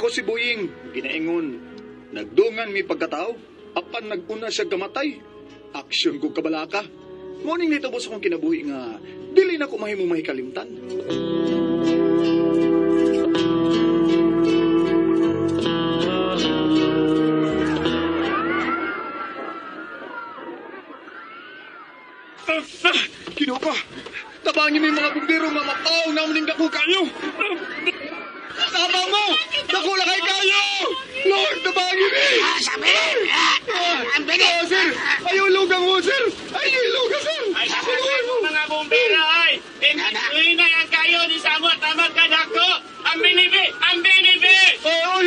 Ako si Buying, ginaingon. Nagdungan mi pagkatao, apan naguna siya gamatay. Aksyon ko kabalaka. Morning nito boss akong kinabuhi nga, dili na ko mahimong mahikalimtan. Kino ka? Tabangin mo yung mga bumbero nga makaw na maning dako kayo! Tabang mo! Dako na kay kayo! Lord, tabangin mo! Sabi! Ang bilis! Sir! Ayaw ilugang mo, sir! Ayaw ilugang, sir! Ay, mga bumbero, ay! Hindi na yan kayo ni Samuel, tamad ka dako! Ang binibi! Ang binibi! Oy!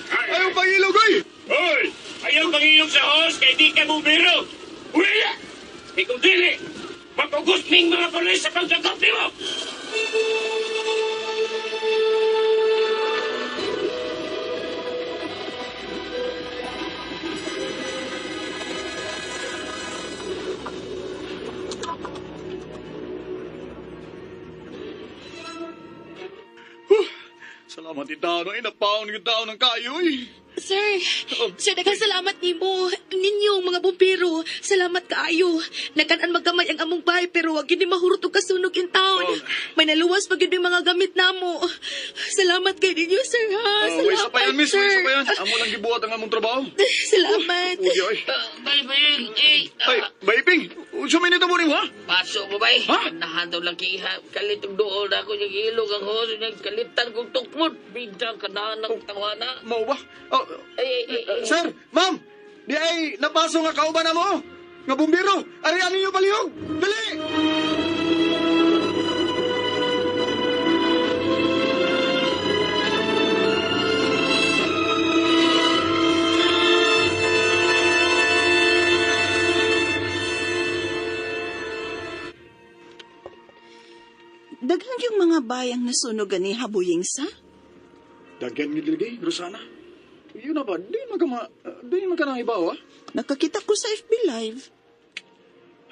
Ayaw pang ilog, oy! Hoy! Ayaw pangiyong sa hos kay di ka bumbero! Uwi! Ikaw dili! Magugusting mga polis sa pagdakot mo! Salamat itaw, ay napaon ng tao ng kayo, eh. Sir, daghang salamat nimo. Ninyong mga bumbero, salamat kaayo. Nakanan magamay ang among bahay pero wag gini mahurot og kasunog in town. May naluwas pag yung mga gamit namo. Salamat kay ninyo, sir, ha? Way sa Salamat, payan, miss. sir. Way sa payan. Amo lang gibuhat ang among trabaho. Salamat. Uy, ay. Baybay! Ay, Baiping, unsa may nito mo rin, ha? Pasok mo, bay! Ha? Nahandaw lang kiha. Kalitong doon ako yung ilog ang hos. Kalitan kong tukmod. Bidang kanahan ng tawana. Mau ba? Oh, Ay. sir, ma'am, di ay napaso nga kauban na mo. Nga bumbiro, ariyan ninyo palihog. Dali! Daghan yung mga bayang nasunog ni Habuying sa? Dagyan nga dilagay, Rosana. Yun na ba? Di magkanang ibaw, ha? Nakakita ko sa FB Live.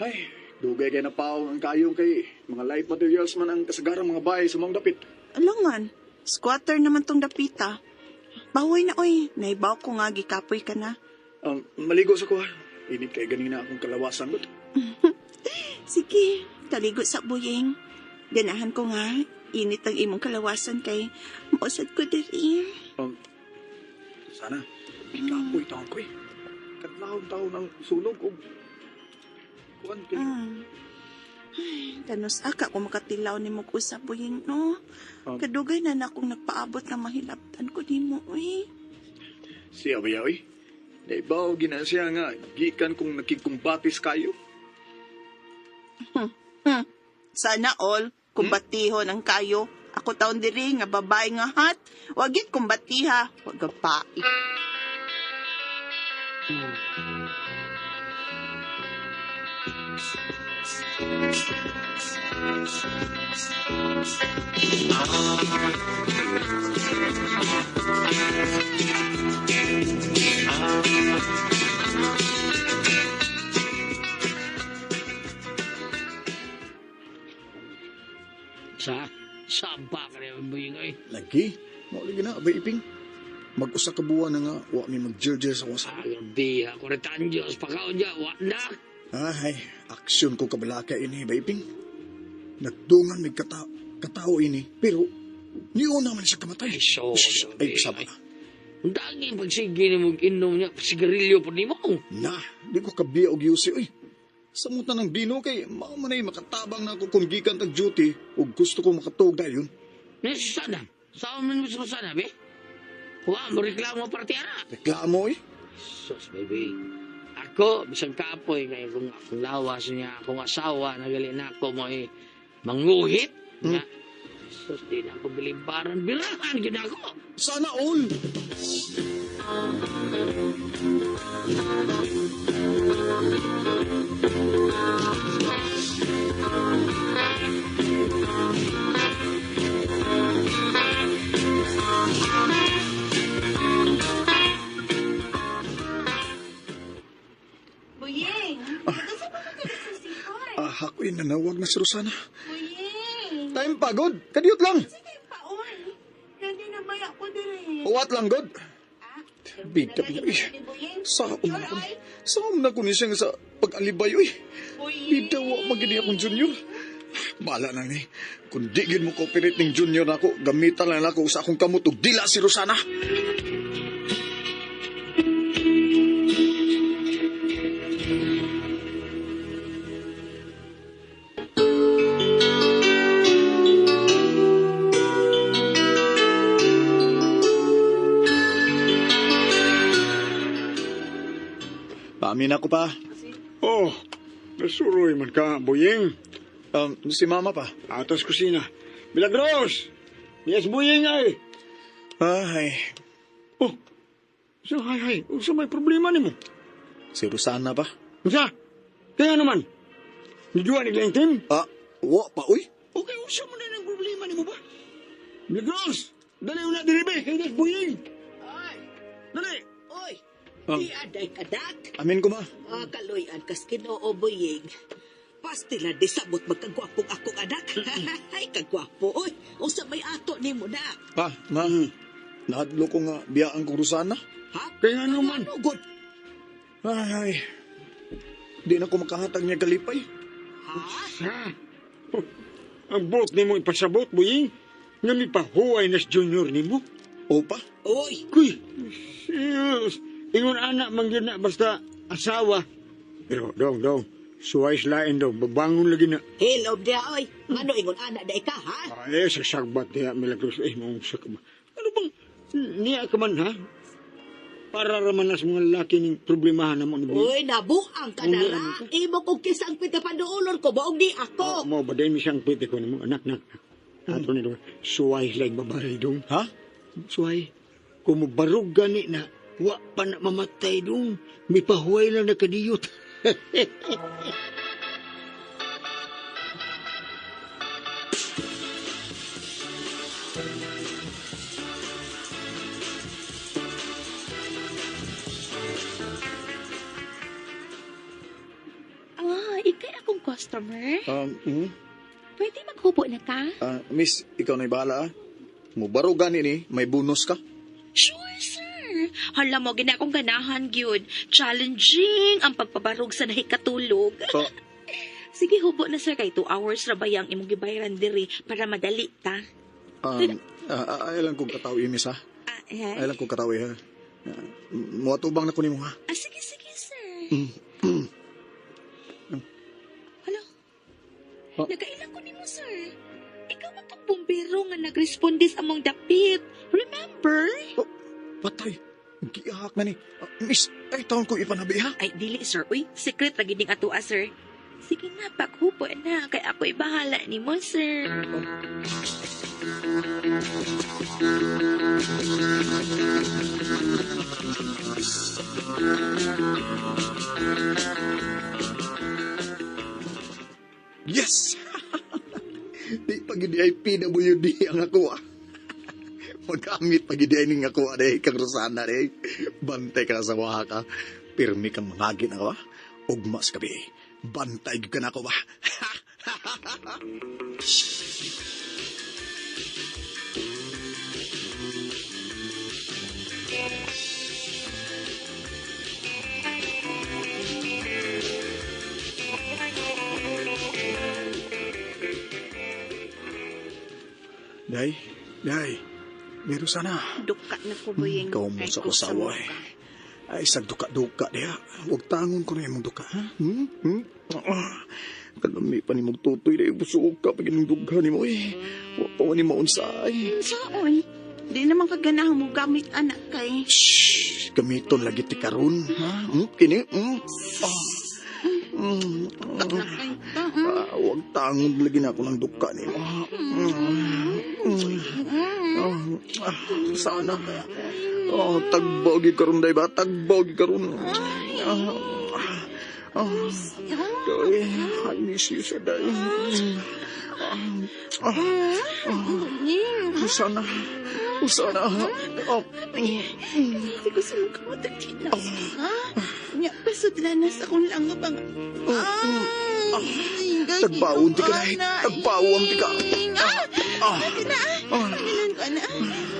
Ay, dugay kay napaw ang kayong kay mga light materials man ang kasagarang mga bahay sa mga dapit. Alangan, squatter naman tong dapita. Bahoy na oy, naibaw ko nga gikapoy ka na. Maligo sa kuha. Init kay ganina akong kalawasan. But, Sige, taligo sa buying. Ganahan ko nga, init ang imong kalawasan kay mausad ko diri. sana, ikapoy taon ko eh. Kadlahon-taon ang sunog o kuwan kay... Ay, tanos aka kung makatilaw ni mo ko sa buying, no? Kadugay na akong nagpaabot na mahilaptan ko ni mo, eh. Siya ba yaw eh? Naibaw ginasya nga, gikan kung nakikumbatis kayo. Sana all, kumbatihon ang kayo. Ako taon diri nga babae nga hat. Wagit kumbatiha, wag gapai. Saan pa ka rin mo yung ay? Lagi? Mauli na, Baiping. Mag-usa ka buwan na nga, wa mi mag-jerjer sa wasa. Grabe, ako rin Diyos, pakaw niya, wak na. Ay, aksyon ko kabalaka ini, Baiping. Nagdungan may katao ini, pero niyo naman siya kamatay. Ay, pasaba na. Ang daging pagsige ni mong inom niya, sigarilyo po ni mo. Na, di ko kabiya og yusi, oy. Samutan ng dino kay mamanay makatabang na ako kung gikan tag duty o gusto ko makatog dayon. Sana, saan mo sa sana, be? Huwag mo reklamo para tiyara. Reklamo, eh. Sus, baby. Ako, bisang kapoy, kaya kung akong lawas niya, akong asawa, nagali na ako mo eh, manguhit. Nga, sus, di na ako bilimbaran. Bilangan, yun ako. Sana all. Buying, kasi pa ka sa sipay. Ako'y nanawag na si Rosana. Buying, Time pagod, kadiyot lang. sige paon. hindi na baya ko dire. Uwat lang, God. Bida niya, eh. Saan na ko ni siya nga sa pag-alibay, uy. Bida, wa magini akong junior. Bala na ni. Kung di gid mo cooperate ng junior na ako, gamitan lang ako sa akong kamot ug dila si Rosana. Paamin ako pa. Oh, nasuroy man ka, Buying. Si Mama pa. Atas kusina. Milagros! Yes, Buying ay. Ay, Oh, so hay. Usa may problema ni mo. si Rosana pa. Usa? Kaya naman. Nijuan ni Glentin? Wa pa, uy. Okay, usa mo na ng problema ni mo ba? Milagros! Dali una diribe, kay Yes, Buying. Ay, Dali! oy, Ah. di aday kadak. Amin ko, Ma. Kaloyan kas Ginoo boying. Pastila di sabot magkagwapong akong anak. Ay, kagwapo, oy. Usa may ato nimo na. Pa, Ma. Nahadlo ko nga biyaan ko Rosana. Ha? Kaya naman. Ano god? Ay, di na ko makahatag niya kalipay. Ha? Ha? Oh, ang buot ni mo ipasabot, Buying. Nga may pahuay na si junior ni mo. O pa? Oy, Kuy, serious. Ingon anak man yun na basta asawa. Pero dong, suwais lain daw, babangon lagi na. hello dia oy. Ano ingon anak day ka ha? Sa sagbat niya, Milagros, mong sakba. Ano bang, niya ka man ha? Para raman na sa mga lalaki ng problemahan na mo ni Buying. Oy, nabuang ka na ra. Imo kong kisang pita panuulon ko, baong di ako. Mo ba din siyang pwede ko ni mo, anak. Ato ni dong, suwais lang babae dong. Ha? Suway, kung mabarog gani na, wa pa na mamatay dong. May pahuay lang na kadiyot. Ikay akong customer. Pwede maghubo na ka? Miss, ikaw na'y bahala, ah. Mubaro gani ni, may bonus ka. Sure, sir. Hala mo, gina akong ganahan, gyud. Challenging ang pagpabarog sa nahikatulog. Oh. Sige, hubo na, sir. Kay 2 hours ra ba yang imong gibayaran diri para madali ta? Ay lang kong katawi, miss, ha? Ay lang kong katawi, ha? Muatubang na ko ni mo, ha? Sige, sir. Hello? Oh. Nagailang ko ni mo, sir. Ikaw man tong bumbero nga nagresponde sa among dapit. Remember? Patay. Giahak na ni. Miss, ay taon ko ipanabi, ha? Ay, dili, sir. Uy, secret lagi ding atua, sir. Sige na, paghupo na. Kay ako'y bahala ni mo, sir. Yes! Di pagidi ay PWD ang ako, ah. Magamit pagidi ay ning ako, aday, kang Rosana, aday. Bantay ka na sa waha ka. Pirmi kang mangagin ako, ah. Ugmas kabi. Bantay ka na ako, ba? Day, meron sana. Duka na ko boying. Ikaw mo sa kusawa, eh. Ay, sagduka-duka, diha. Huwag tangon ko na yung duka, ha? Kalami pa ni magtutoy na busog ka pag inong ni mo, eh. Huwag pa ni maunsay. Saan? Di naman kaganahang mo gamit anak kay. Shhh! Gamiton lagi ti karon, ha? Kini? Huwag tangon lagi na ako ng duka ni mo. Sana. Tagbaw gi karon day ba? Tagbaw gi karon. I miss you sa day. Sana. Hindi ko sa mga kamotag tinaw. Nya, pasudlanas akong langabang. Tagbawon ti ka dahil. Tagbawon ti ka. Pangilan ko na.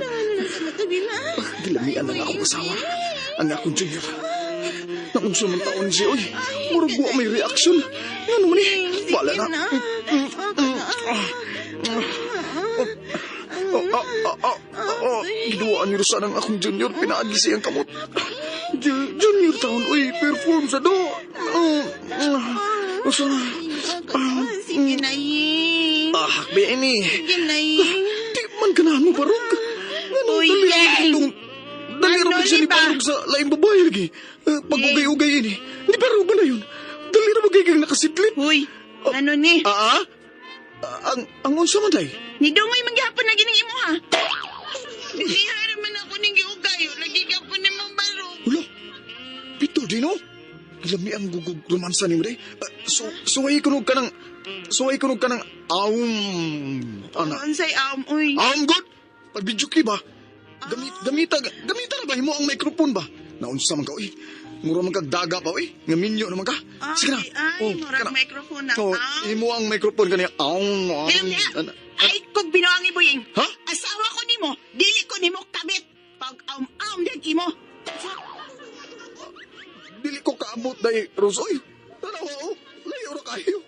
Nahanan sa matagila. Gilamian na nga akong asawa. Ang akong junior. Naunsa man taon siya, oy. Murag buwa may reaction. Ano man eh. Bala na. Giduwaan niyo sa ang akong junior. Pinaagi siyang kamot. Junior taon, oy. Perform sa do. Usa. Sige na, Ying. Hakbi ini. Sige na, Ying. Di man ganahan mo barog. Uy, Ying. Daliro Ano, ka siya ni Lipa? barog sa laing babae lagi. Pag-ugay-ugay ini. Di barog ba na yun? Daliro magay kang nakasitlit. Uy, ano ni? Ang unsa man day? Ni Dungoy maghapon na gining imo ha. Nisihara man ako ning giugayo. Lagi ka po ni mong baro. Hulo. Pito di no? Lami ang gugug romansa ni mo day. Suway kunog ka ng ana. Unsay uy. Good. Pagbidyo ki ba? Gamita na ba mo ang microphone ba? Naunsa man ka oy. Mura man kag daga pa oy. Nga minyo naman ka. Sige na. Murag microphone na. Imo ang microphone kaniya. Film niya. Ay, kung binuang ibuying. Ha? Asawa ko nimo, dili ko nimo kabit. Pag din imo. Dili ko kaabot day Rosoy. Tanawa o. Layo ra kayo.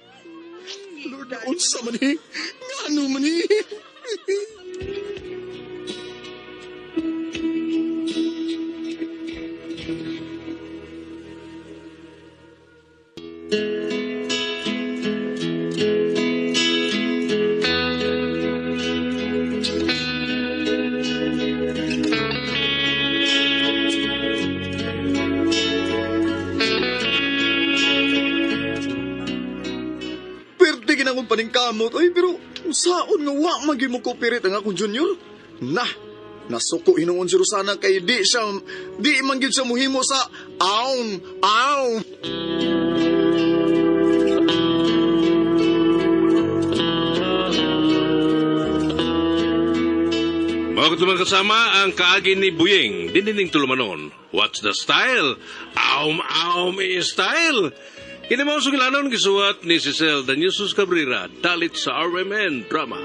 Lord, unsa man ni? Ngano man ni? Pwede ginakong paningkamot. Ay, pero saon nga wa magi mo cooperate ang akong junior? Nasuko hinuon si Rosana kay di manggid siya muhimo sa awn. Mga katumang kasama, ang kaagi ni Buying, dinining tulumanon. What's the style? Aum is style. Kini mga sugilanon gisuwat ni Cecil Daniusus Cabrera, dalit sa RMN Drama.